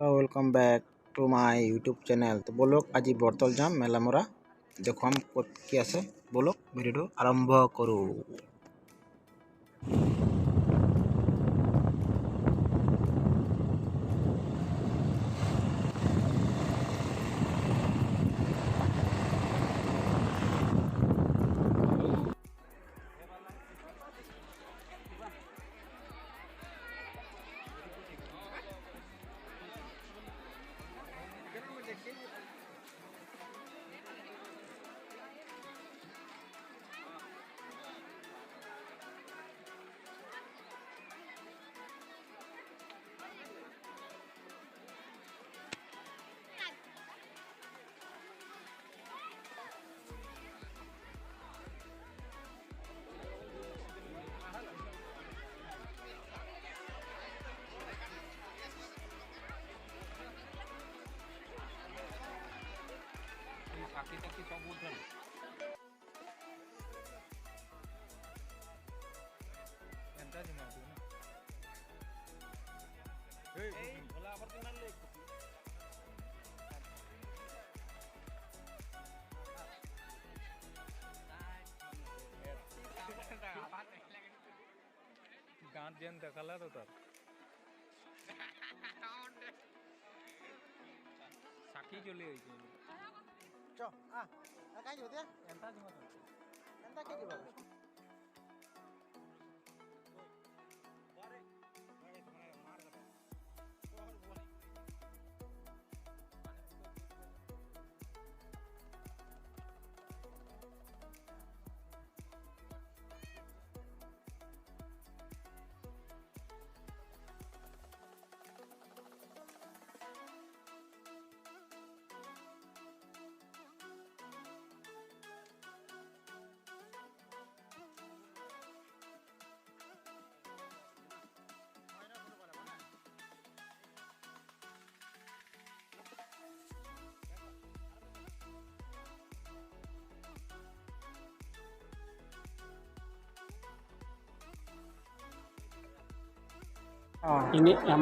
Welcome back to my YouTube channel. तो बोलो आज बर्तल जाम मेला मोरा देखो हम कि आसे बोलो भिडिओ आरंभ करूँ। গাঁত যেন দেখালে তো তার সাক্ষী চলে গেছে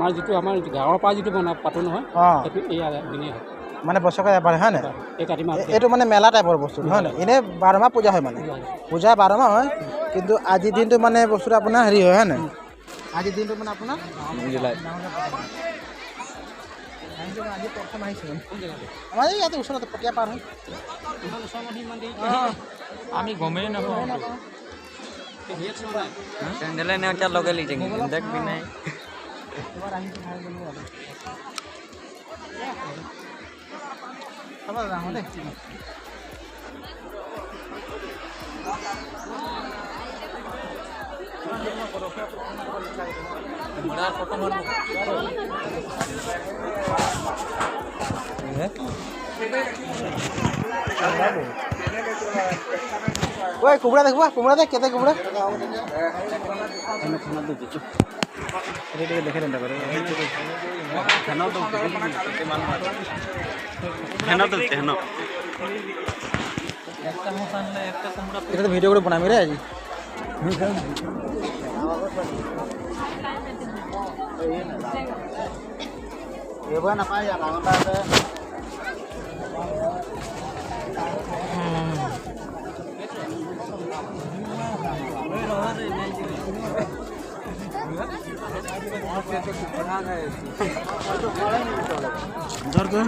আমাৰ গাঁৱৰ পৰা যিটো পাতো নহয় সেইটো এয়া দিনেই হয় মানে বছৰে এবাৰ হয় নাই এই কাতি মাহ এইটো মানে মেলা টাইপৰ বস্তু হয় নাই এনে 12 মাহ পূজা হয় মানে পূজা 12 মাহ হয় কিন্তু আজিৰ দিনটো মানে বস্তুটো আপোনাৰ হেৰি হয় নাই আজিৰ দিনটো মানে আপোনাৰ জুলাই আজি প্ৰথম আহিছে আমাৰ এই ইয়াতে ওচৰতে পটিয়া পাৰ হয় আমি গমেই নাপাওঁ চেন্ডেলে নেওচা লগে লিছে দেখ বি নাই এবাৰ আহিছে খাই গ'লো আৰু হ'ব যাওঁ দেই ওই কুমড়া দেখবা কুমড়া দেখ কেতে কুমড়া দেখে দেন এটা তো ভিডিও করে বানাবি রে আজি এবার না পাই বাংলা আছে ধর তো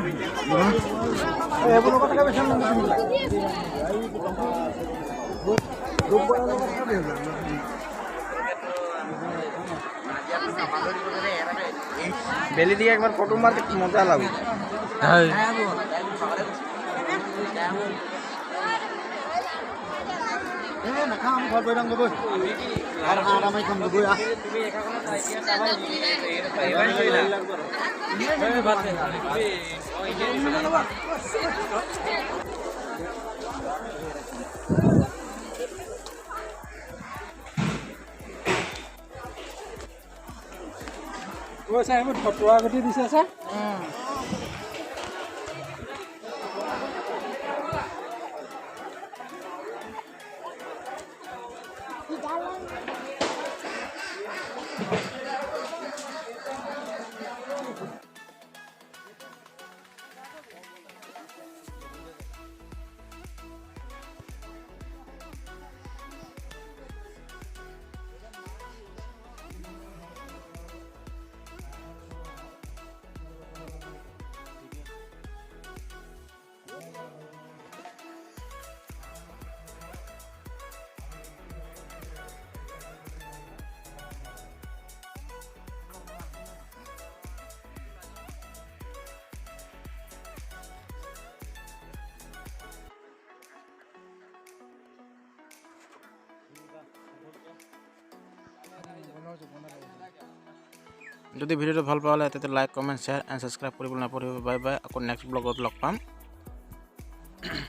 এগুলো কত টাকা বেশি বেলি দিয়ে একবার ফটো মারতে মজা লাগবে না খাম ঘর বইরাম দেবো আর আরামাই খাম দেবো ফটোৱা গতি দিছে ছাৰ যদি ভিডিঅ'টো ভাল পোৱা হ'লে তেতিয়া like comment share and subscribe কৰিবলৈ নাপাহৰিব বাই বাই আকৌ নেক্সট ব্লগত লগ পাম